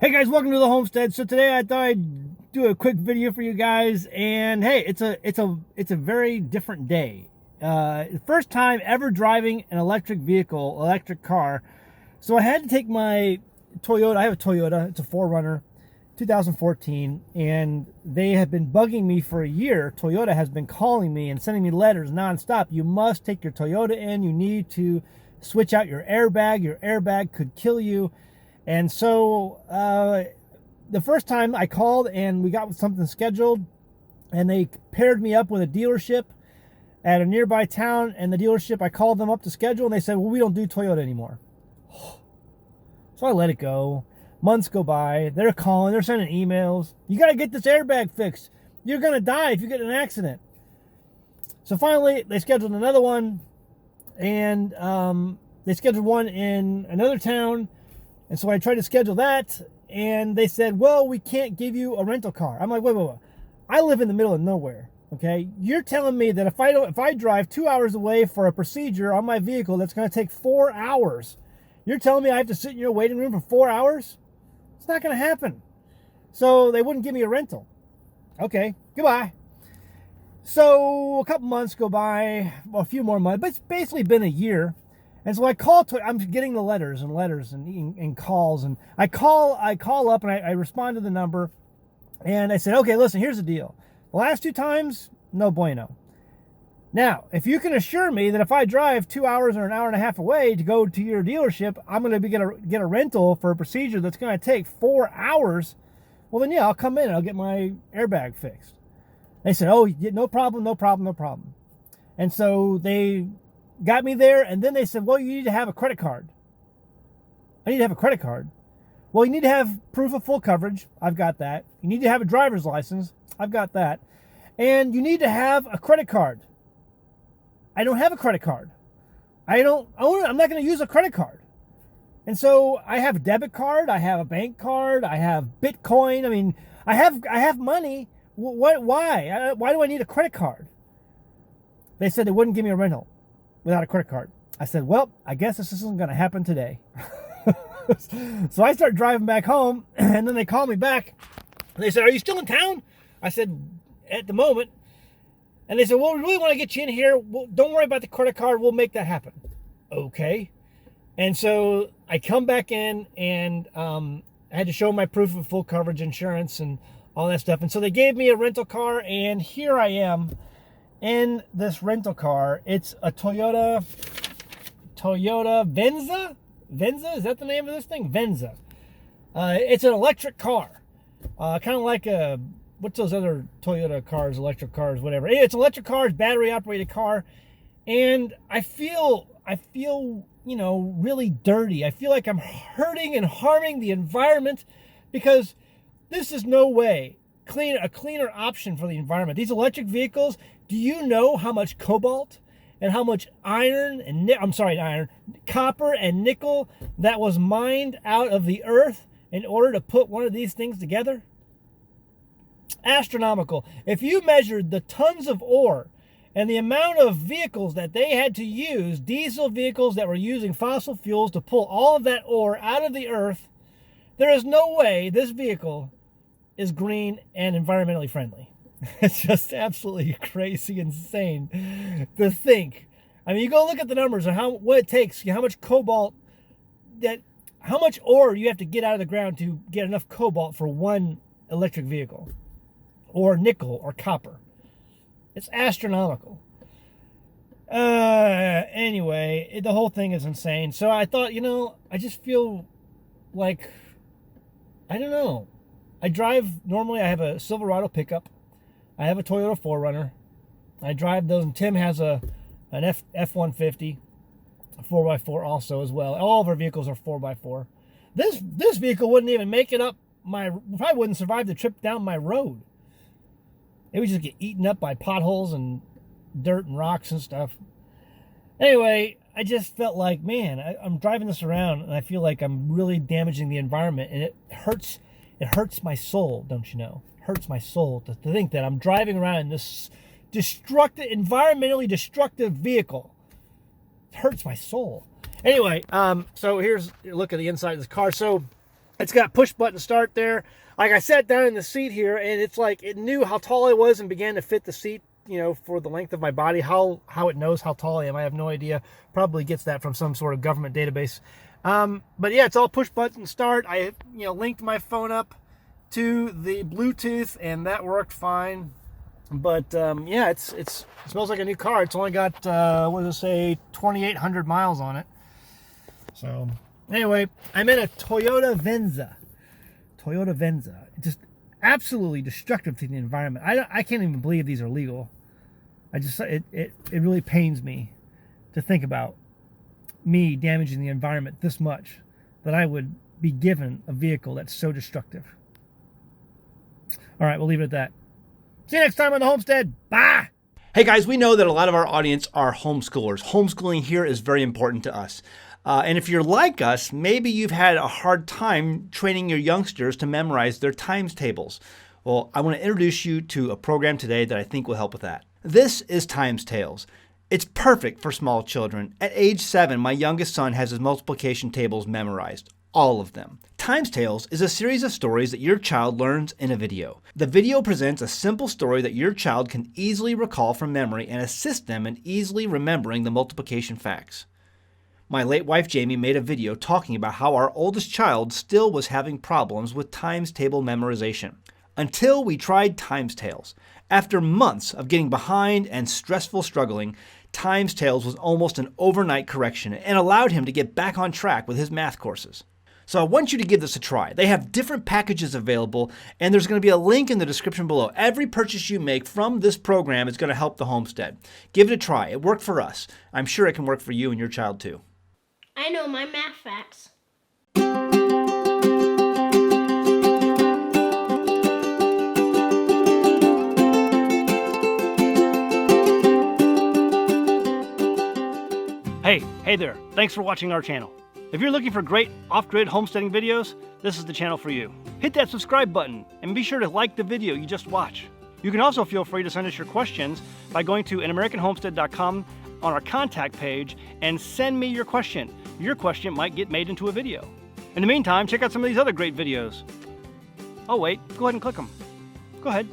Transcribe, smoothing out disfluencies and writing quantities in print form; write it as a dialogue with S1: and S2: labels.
S1: Hey guys, welcome to the Homestead. So today I thought I'd do a quick video for you guys, and hey, it's a very different day. First time ever driving an electric vehicle, electric car. So I had to take my Toyota. I have a Toyota. It's a 4Runner, 2014, and they have been bugging me for a year. Toyota has been calling me and sending me letters nonstop. You must take your Toyota in. You need to switch out your airbag. Your airbag could kill you. And so the first time I called and we got something scheduled, and they paired me up with a dealership at a nearby town. And the dealership, I called them up to schedule, and they said, well, we don't do Toyota anymore. So I let it go. Months go by. They're calling. They're sending emails. You got to get this airbag fixed. You're going to die if you get in an accident. So finally, they scheduled another one. And they scheduled one in another town. And so I tried to schedule that, and they said, well, we can't give you a rental car. I'm like, wait. I live in the middle of nowhere, okay? You're telling me that if I drive 2 hours away for a procedure on my vehicle that's going to take 4 hours, you're telling me I have to sit in your waiting room for 4 hours? It's not going to happen. So they wouldn't give me a rental. Okay, goodbye. So a couple months go by, well, a few more months, but it's basically been a year. And so I call I'm getting the letters and calls, and I call up and I respond to the number, and I said, okay, listen, here's the deal. The last 2 times, no bueno. Now, if you can assure me that if I drive 2 hours or an hour and a half away to go to your dealership, I'm going to get a rental for a procedure that's going to take 4 hours, well then yeah, I'll come in and I'll get my airbag fixed. They said, oh, no problem. And so they got me there, and then they said, well, you need to have a credit card. I need to have a credit card. Well, you need to have proof of full coverage. I've got that. You need to have a driver's license. I've got that. And you need to have a credit card. I don't have a credit card. I'm not going to use a credit card. And so I have a debit card. I have a bank card. I have Bitcoin. I mean, I have money. Why? Why do I need a credit card? They said they wouldn't give me a rental without a credit card. I said, well, I guess this isn't going to happen today. So I start driving back home, and then they call me back. And they said, are you still in town? I said, at the moment. And they said, well, we really want to get you in here. Well, don't worry about the credit card. We'll make that happen. Okay. And so I come back in, and I had to show my proof of full coverage insurance and all that stuff. And so they gave me a rental car, and here I am in this rental car. It's a Toyota Venza. Venza, is that the name of this thing? Venza. It's an electric car, kind of like what's those other Toyota cars, electric cars, whatever. It's electric cars, battery operated car, and I feel really dirty. I feel like I'm hurting and harming the environment, because this is no way a cleaner option for the environment. These electric vehicles, do you know how much cobalt and how much copper and nickel that was mined out of the earth in order to put one of these things together? Astronomical. If you measured the tons of ore and the amount of vehicles that they had to use, diesel vehicles that were using fossil fuels to pull all of that ore out of the earth, there is no way this vehicle is green and environmentally friendly. It's just absolutely crazy, insane to think. I mean, you go look at the numbers and what it takes, how much cobalt, how much ore you have to get out of the ground to get enough cobalt for one electric vehicle, or nickel or copper. It's astronomical. Anyway, the whole thing is insane. So I thought, I just feel like, I don't know. Normally I have a Silverado pickup. I have a Toyota 4Runner. I drive those, and Tim has an F-150, a 4x4 also as well. All of our vehicles are 4x4. This vehicle wouldn't even make it up probably wouldn't survive the trip down my road. It would just get eaten up by potholes and dirt and rocks and stuff. Anyway, I just felt like, man, I'm driving this around, and I feel like I'm really damaging the environment, and it hurts. It hurts my soul, don't you know? It hurts my soul to think that I'm driving around in this environmentally destructive vehicle. It hurts my soul. Anyway, so here's a look at the inside of this car. So It's got push button start there. Like I sat down in the seat here, and it's like it knew how tall I was and began to fit the seat, you know, for the length of my body. How it knows how tall I am, I have no idea. Probably gets that from some sort of government database. But yeah, it's all push button start. I linked my phone up to the Bluetooth, and that worked fine. But yeah, it smells like a new car. It's only got what does it say, 2,800 miles on it. So anyway, I'm in a Toyota Venza. Just absolutely destructive to the environment. I can't even believe these are legal. It really pains me to think about me damaging the environment this much, that I would be given a vehicle that's so destructive. All right, we'll leave it at that. See you next time on the Homestead. Bye.
S2: Hey guys, we know that a lot of our audience are homeschoolers. Homeschooling here is very important to us. And if you're like us, maybe you've had a hard time training your youngsters to memorize their times tables. Well, I want to introduce you to a program today that I think will help with that. This is Times Tables. It's perfect for small children. At age 7, my youngest son has his multiplication tables memorized. All of them. Times Tales is a series of stories that your child learns in a video. The video presents a simple story that your child can easily recall from memory and assist them in easily remembering the multiplication facts. My late wife Jamie made a video talking about how our oldest child still was having problems with times table memorization. Until we tried Times Tales. After months of getting behind and stressful struggling, Times Tales was almost an overnight correction and allowed him to get back on track with his math courses. So I want you to give this a try. They have different packages available, and there's going to be a link in the description below. Every purchase you make from this program is going to help the Homestead. Give it a try. It worked for us. I'm sure it can work for you and your child too.
S3: I know my math facts.
S1: Hey there. Thanks for watching our channel. If you're looking for great off-grid homesteading videos, this is the channel for you. Hit that subscribe button and be sure to like the video you just watched. You can also feel free to send us your questions by going to anamericanhomestead.com on our contact page and send me your question. Your question might get made into a video. In the meantime, check out some of these other great videos. Oh wait, go ahead and click them. Go ahead.